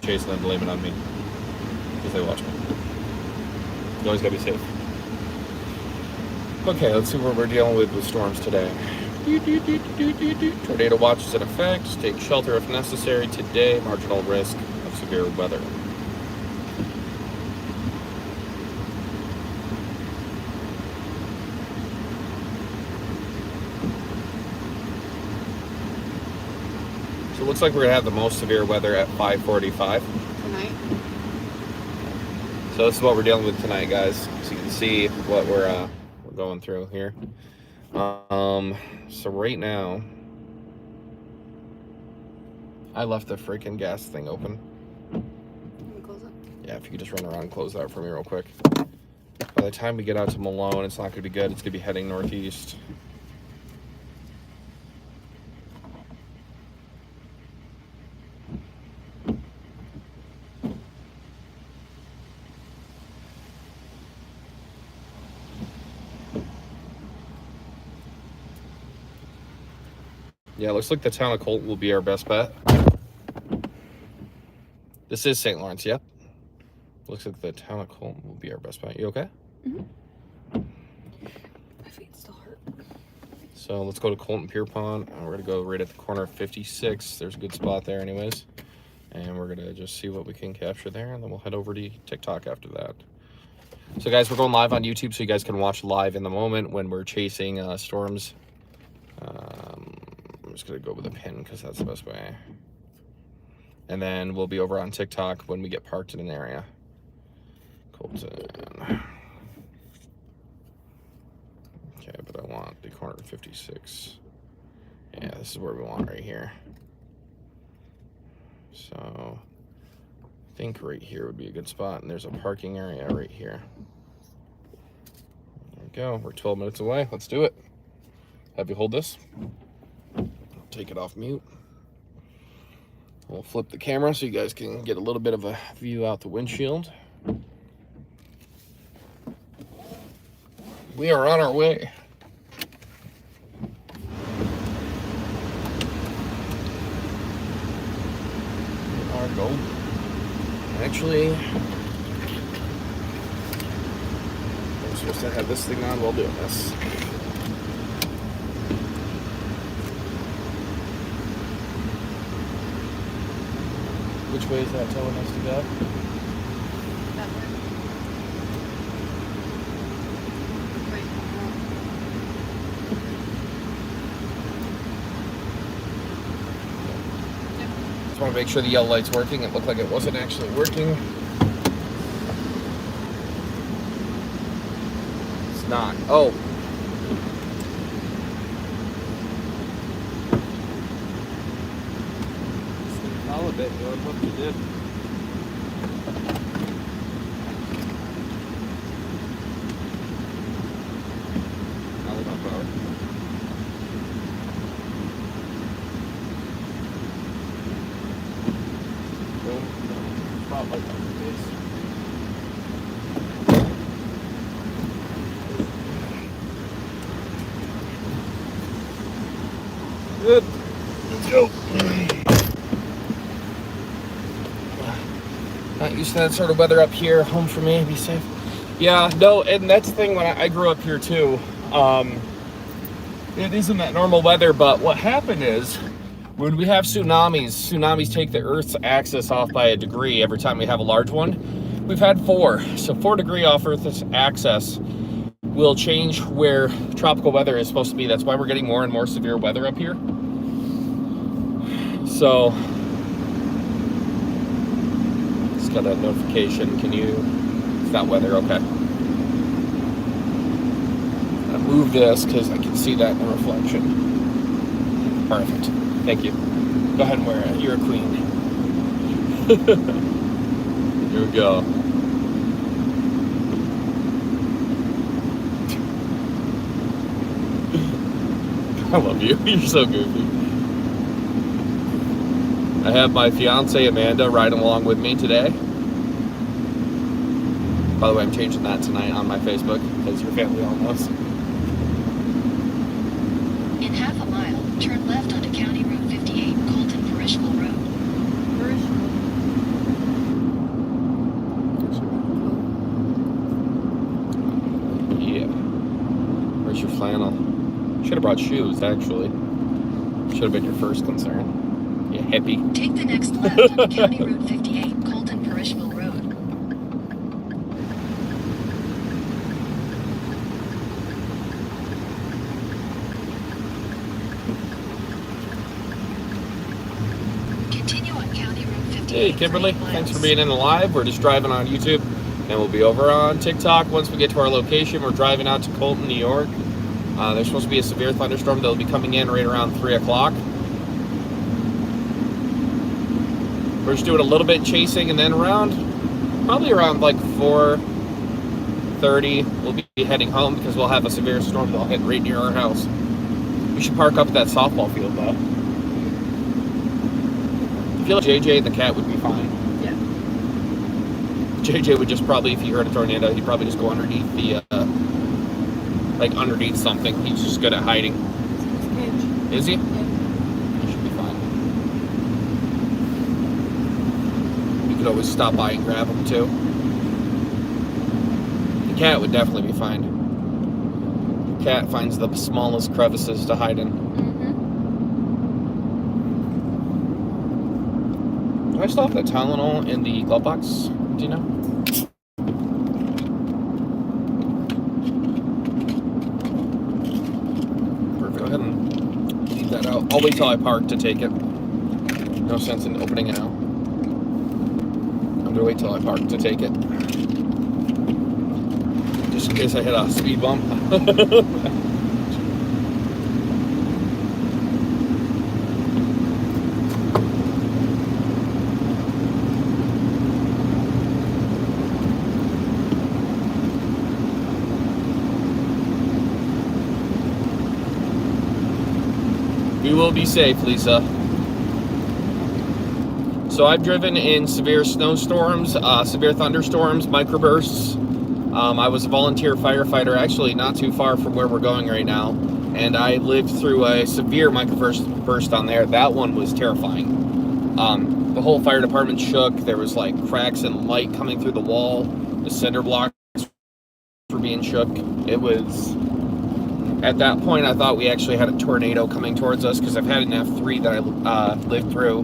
chasing and blame it on me because they watch me. You always gotta be safe. Okay, let's see what we're dealing with storms today. Tornado watch is in effect. Take shelter if necessary today. Marginal risk of severe weather. So it looks like we're gonna have the most severe weather at 5:45 tonight. So this is what we're dealing with tonight, guys. So you can see what we're going through here. So right now, I left the freaking gas thing open. Can we close it? Yeah, if you could just run around and close that for me real quick. By the time we get out to Malone, it's not going to be good. It's going to be heading northeast. Yeah, it looks like the town of Colton will be our best bet. This is St. Lawrence, yep. Looks like the town of Colton will be our best bet. You okay? Mm-hmm. My feet still hurt. So let's go to Colton Pierpont. We're going to go right at the corner of 56. There's a good spot there anyways. And we're going to just see what we can capture there. And then we'll head over to TikTok after that. So guys, we're going live on YouTube so you guys can watch live in the moment when we're chasing storms. I'm just going to go with a pin because that's the best way. And then we'll be over on TikTok when we get parked in an area. Colton. Okay, but I want the corner of 56. Yeah, this is where we want right here. So I think right here would be a good spot. And there's a parking area right here. There we go. We're 12 minutes away. Let's do it. Have you hold this. Take it off mute. We'll flip the camera so you guys can get a little bit of a view out the windshield. We are on our way. Our goal. Actually, I'm supposed to have this thing on while doing this. Which way is that telling us to go? That way. Wait. Yep. Just want to make sure the yellow light's working. It looked like it wasn't actually working. It's not. Oh. A bit, I hope you did. Now we're on power. Boom. Spotlight on your face. Good. Let's go. Not used to that sort of weather up here. Home for me, be safe. Yeah, no, and that's the thing when I grew up here too. It isn't that normal weather, but what happened is when we have tsunamis take the Earth's axis off by a degree every time we have a large one. We've had 4. So 4 degrees off Earth's axis will change where tropical weather is supposed to be. That's why we're getting more and more severe weather up here. So got a notification. Can you? It's not weather. Okay. I move this because I can see that in the reflection. Perfect. Thank you. Go ahead and wear it. You're a queen. Here we go. I love you. You're so goofy. I have my fiance Amanda riding along with me today. By the way, I'm changing that tonight on my Facebook because your family all knows. In half a mile, turn left onto County Road 58, Colton Parishville Road. Should have brought shoes, actually. Should have been your first concern. You hippie. Take the next left on County Road 58, Colton Parishville Road. Continue on County Road 58. Hey, Kimberly. Thanks for being in the live. We're just driving on YouTube, and we'll be over on TikTok once we get to our location. We're driving out to Colton, New York. There's supposed to be a severe thunderstorm that'll be coming in right around 3 o'clock. We're just doing a little bit chasing, and then probably around like 4:30, we'll be heading home because we'll have a severe storm that'll hit right near our house. We should park up at that softball field, though. I feel like JJ and the cat would be fine. Yeah. JJ would just probably, if he heard a tornado, he'd probably just go underneath the, underneath something. He's just good at hiding. It's his cage. Is he? Yeah. He should be fine. You could always stop by and grab him, too. The cat would definitely be fine. The cat finds the smallest crevices to hide in. Do I still have the Tylenol in the glove box? Do you know? Perfect. Go ahead and leave that out. I'll wait till I park to take it. No sense in opening it now. I'm gonna wait till I park to take it. Just in case I hit a speed bump. We will be safe, Lisa. So I've driven in severe snowstorms, severe thunderstorms, microbursts. I was a volunteer firefighter, actually not too far from where we're going right now, and I lived through a severe microburst on there. That one was terrifying. The whole fire department shook. There was like cracks and light coming through the wall. The cinder blocks were being shook. It was... At that point, I thought we actually had a tornado coming towards us because I've had an F3 that I lived through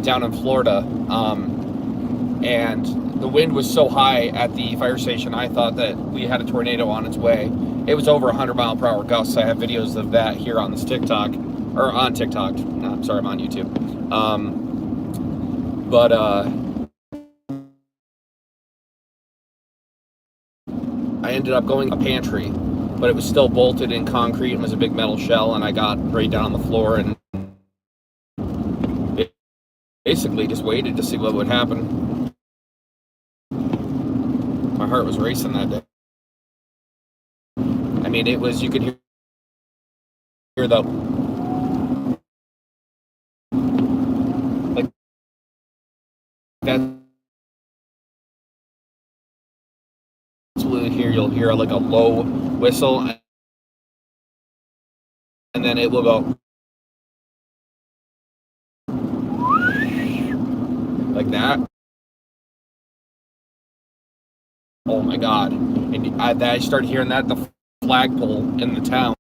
down in Florida. And the wind was so high at the fire station, I thought that we had a tornado on its way. It was over 100-mile-per-hour gusts. I have videos of that here on this TikTok. Or on TikTok. No, I'm sorry, I'm on YouTube. I ended up going to a pantry. But it was still bolted in concrete and was a big metal shell, and I got right down on the floor and basically just waited to see what would happen. My heart was racing that day. I mean, it was, you could hear the, like, that's here, you'll hear like a low whistle, and then it will go like that. Oh my God. And I started hearing that the flagpole in the town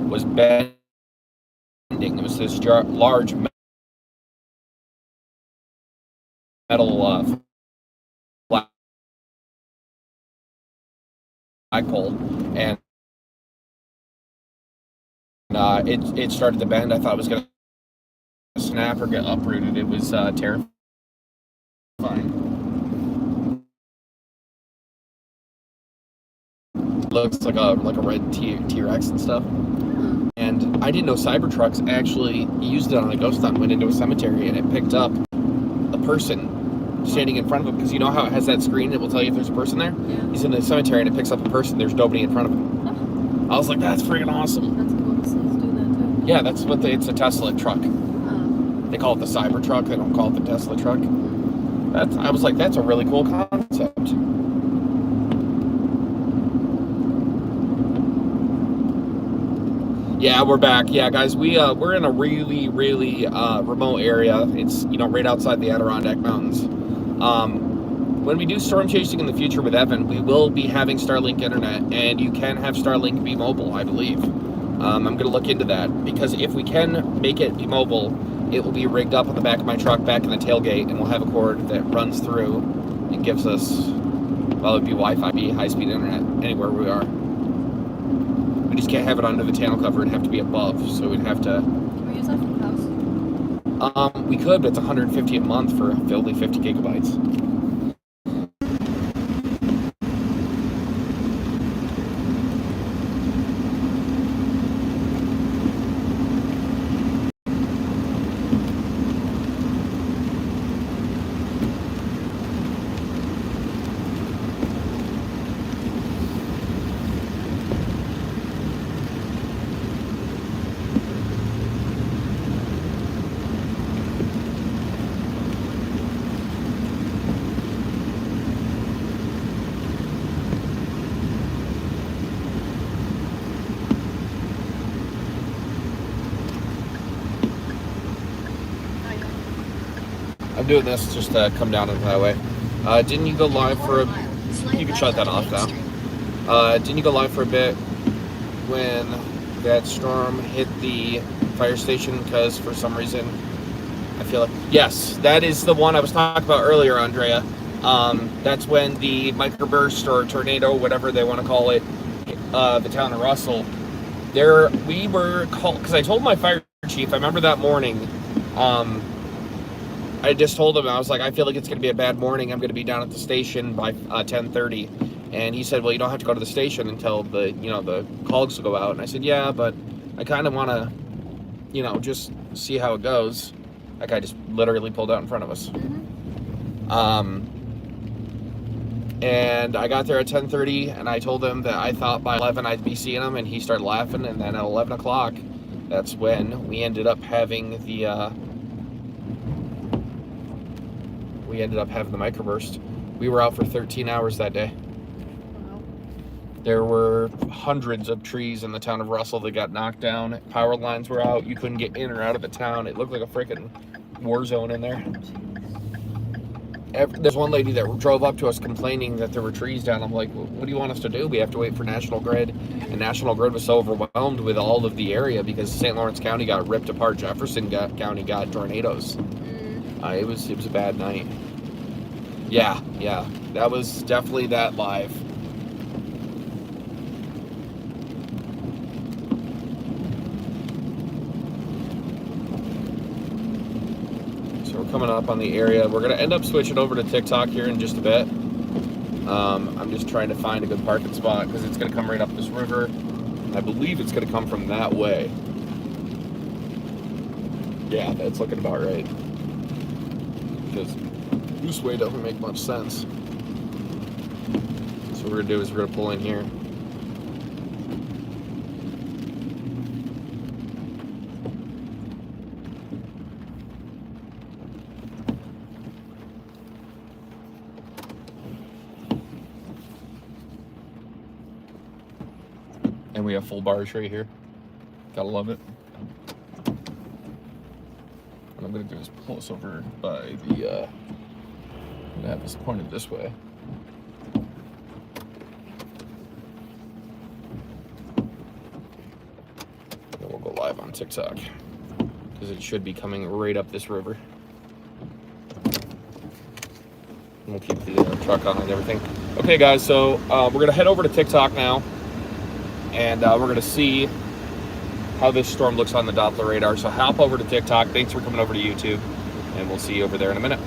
was bending. It was this large metal flagpole, and it started to bend. I thought it was going to snap or get uprooted. It was terrifying. Looks like a red T-Rex and stuff. And I didn't know Cybertrucks actually used it on a ghost hunt. Went into a cemetery and it picked up a person standing in front of him, because you know how it has that screen that will tell you if there's a person there? Yeah. He's in the cemetery and it picks up a person. There's nobody in front of him. I was like, that's freaking awesome. That's cool. The Slates do that too. Yeah, that's what it's a Tesla truck. They call it the Cybertruck. They don't call it the Tesla truck. I was like, that's a really cool concept. Yeah, we're back. Yeah, guys, we're in a really, really remote area. It's, right outside the Adirondack Mountains. when we do storm chasing in the future with Evan, we will be having Starlink internet, and you can have Starlink be mobile, I believe. I'm going to look into that, because if we can make it be mobile, it will be rigged up on the back of my truck, back in the tailgate, and we'll have a cord that runs through and gives us, well, it would be Wi-Fi, be high-speed internet anywhere we are. We just can't have it under the tonneau cover. It'd have to be above, so we'd have to... Can we use that for the house? We could, but it's $150 a month for only 50 gigabytes. I'm doing this just to come down on the highway. Didn't you go live for a... You can shut that off now. Didn't you go live for a bit when that storm hit the fire station? Because for some reason, I feel like... Yes, that is the one I was talking about earlier, Andrea. That's when the microburst or tornado, whatever they want to call it, the town of Russell. There, we were called... Because I told my fire chief, I remember that morning... I just told him, I was like, I feel like it's going to be a bad morning. I'm going to be down at the station by 10:30. And he said, well, you don't have to go to the station until the, the cogs go out. And I said, yeah, but I kind of want to, just see how it goes. That guy just literally pulled out in front of us. And I got there at 10:30, and I told him that I thought by 11 I'd be seeing him, and he started laughing. And then at 11 o'clock, that's when we ended up having the... We ended up having the microburst. We were out for 13 hours that day. Wow. There were hundreds of trees in the town of Russell that got knocked down. Power lines were out. You couldn't get in or out of the town. It looked like a freaking war zone in there. There's one lady that drove up to us complaining that there were trees down. I'm like, well, what do you want us to do? We have to wait for National Grid. And National Grid was so overwhelmed with all of the area because St. Lawrence County got ripped apart. Jefferson County got tornadoes. It was a bad night. Yeah, that was definitely that live. So we're coming up on the area. We're gonna end up switching over to TikTok here in just a bit. I'm just trying to find a good parking spot because it's gonna come right up this river. I believe it's gonna come from that way. Yeah, that's looking about right. Because this way doesn't make much sense. So what we're gonna do is we're gonna pull in here. And we have full bars right here. Gotta love it. What I'm gonna do is pull us over by the, I'm gonna have this pointed this way. Then we'll go live on TikTok because it should be coming right up this river. And we'll keep the truck on and everything. Okay, guys, so we're gonna head over to TikTok now, and we're gonna see how this storm looks on the Doppler radar. So hop over to TikTok. Thanks for coming over to YouTube, and we'll see you over there in a minute.